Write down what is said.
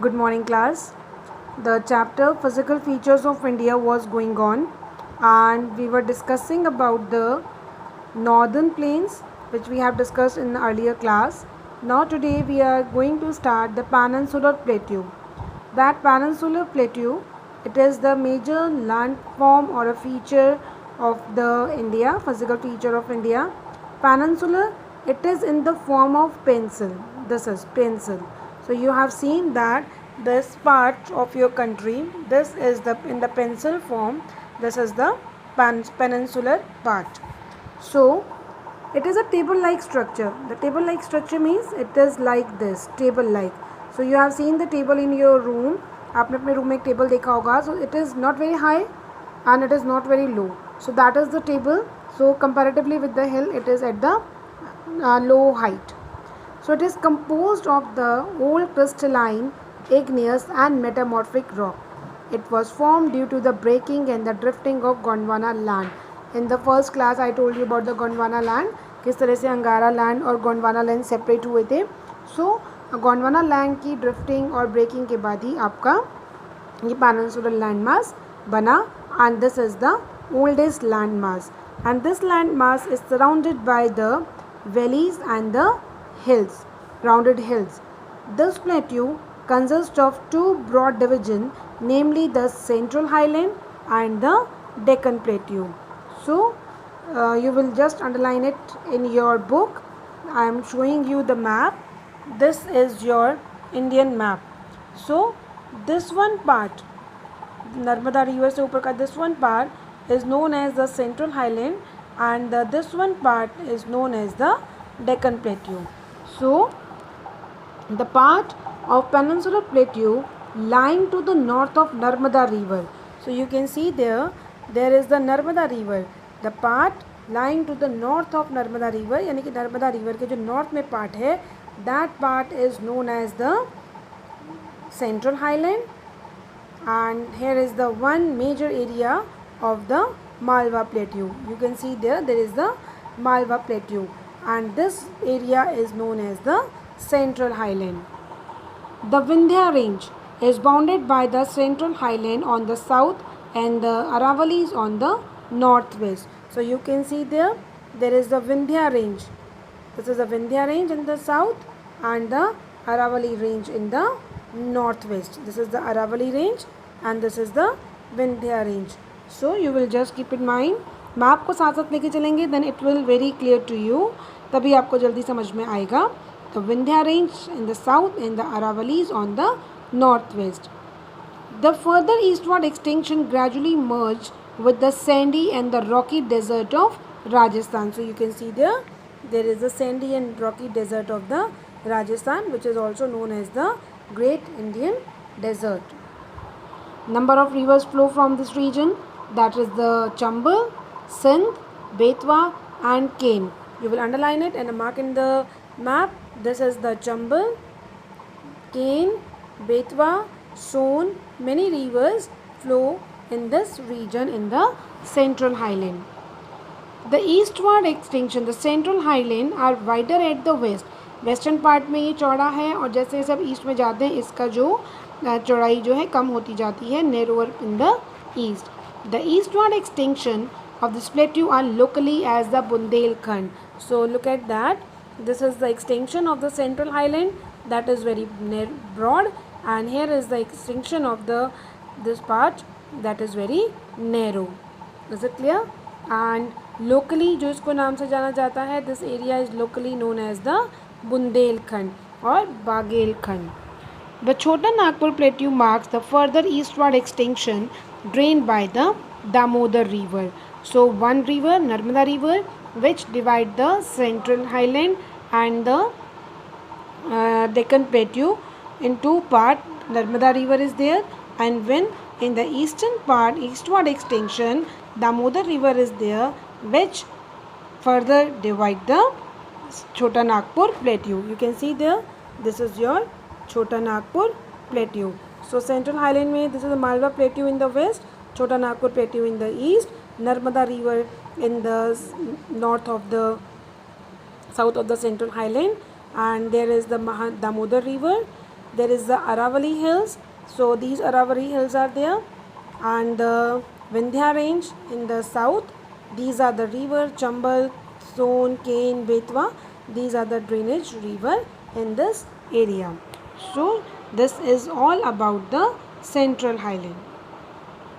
Good morning, class. The chapter Physical Features of India was going on, and we were discussing about the northern plains, which we have discussed in the earlier class. Now, today we are going to start the Peninsular Plateau. That Peninsular Plateau, it is the major landform or a feature of the India, physical feature of India. Peninsular, it is in the form of pencil. This is pencil. So you have seen that this part of your country, this is the in the pencil form. This is the peninsular part. So it is a table-like structure. The table-like structure means it is like this, table-like. So you have seen the table in your room. आपने अपने room में एक table देखा होगा. So it is not very high and it is not very low. So that is the table. So comparatively with the hill, it is at the low height. So it is composed of the old crystalline, igneous and metamorphic rock. It was formed due to the breaking and the drifting of Gondwana land. In the first class I told you about the Gondwana land, किस तरह से अंगारा land और Gondwana land separate हुए थे. So Gondwana land की drifting और breaking के बाद ही आपका ये peninsular landmass बना, and this is the oldest landmass, and this landmass is surrounded by the valleys and the hills, rounded hills. This plateau consists of two broad divisions, namely the Central Highland and the Deccan Plateau. So you will just underline it in your book. I am showing you the map. This is your Indian map. So this one part, Narmada river से ऊपर का this one part is known as the Central Highland, and this one part is known as the Deccan Plateau. So the part of Peninsular Plateau lying to the north of Narmada river. So you can see there is the Narmada river. The part lying to the north of Narmada river, यानी कि Narmada river के जो north में part है, that part is known as the Central Highland, and here is the one major area of the Malwa Plateau. You can see there is the Malwa Plateau, and this area is known as the Central Highland. The Vindhya range is bounded by the Central Highland on the south and the Aravalis on the northwest. So you can see there is the Vindhya range. This is the Vindhya range in the south and the Aravali range in the northwest. This is the Aravali range and this is the Vindhya range. So you will just keep in mind. Map को साथ साथ लेके चलेंगे, then it will very clear to you. तभी आपको जल्दी समझ में आएगा. The Vindhya range in the south and the Aravalis on the northwest. The further eastward extension gradually merged with the sandy and the rocky desert of Rajasthan. So you can see there is the sandy and rocky desert of the Rajasthan, which is also known as the Great Indian Desert. Number of rivers flow from this region, that is the Chambal, Sindh, Betwa and Ken. You will underline it and mark in the map. This is the Chambal, Ken, Betwa, Son. Many rivers flow in this region in the Central Highland. The eastward extension, the Central Highland are wider at the west. Western part में ये चौड़ा है और जैसे सब east में जाते हैं इसका जो चौड़ाई जो है कम होती जाती है, narrower in the east. The eastward extension of this plateau are locally as the Bundelkhand. So look at that. This is the extension of the Central Highland that is very broad, and here is the extension of this part that is very narrow. Is it clear? And locally जो इसको नाम से जाना जाता है, this area is locally known as the Bundelkhand or Bagelkhand. The Chota Nagpur Plateau marks the further eastward extension drained by the Damodar river. So one river, Narmada river, which divide the Central Highland and the Deccan Plateau in two parts. Narmada river is there, and when in the eastern part, eastward extension, Damodar river is there, which further divide the Chota Nagpur Plateau. You can see there, this is your Chota Nagpur Plateau. So Central Highland में this is the Malwa Plateau in the west, Chota Nagpur Plateau in the east, Narmada river in the north of the south of the Central Highland, and there is the Damodar river there is the Aravalli Hills. So these Aravalli Hills are there, and the Vindhya Range in the south. These are the river Chambal, Son, Ken, Betwa. These are the drainage river in this area. So this is all about the Central Highland.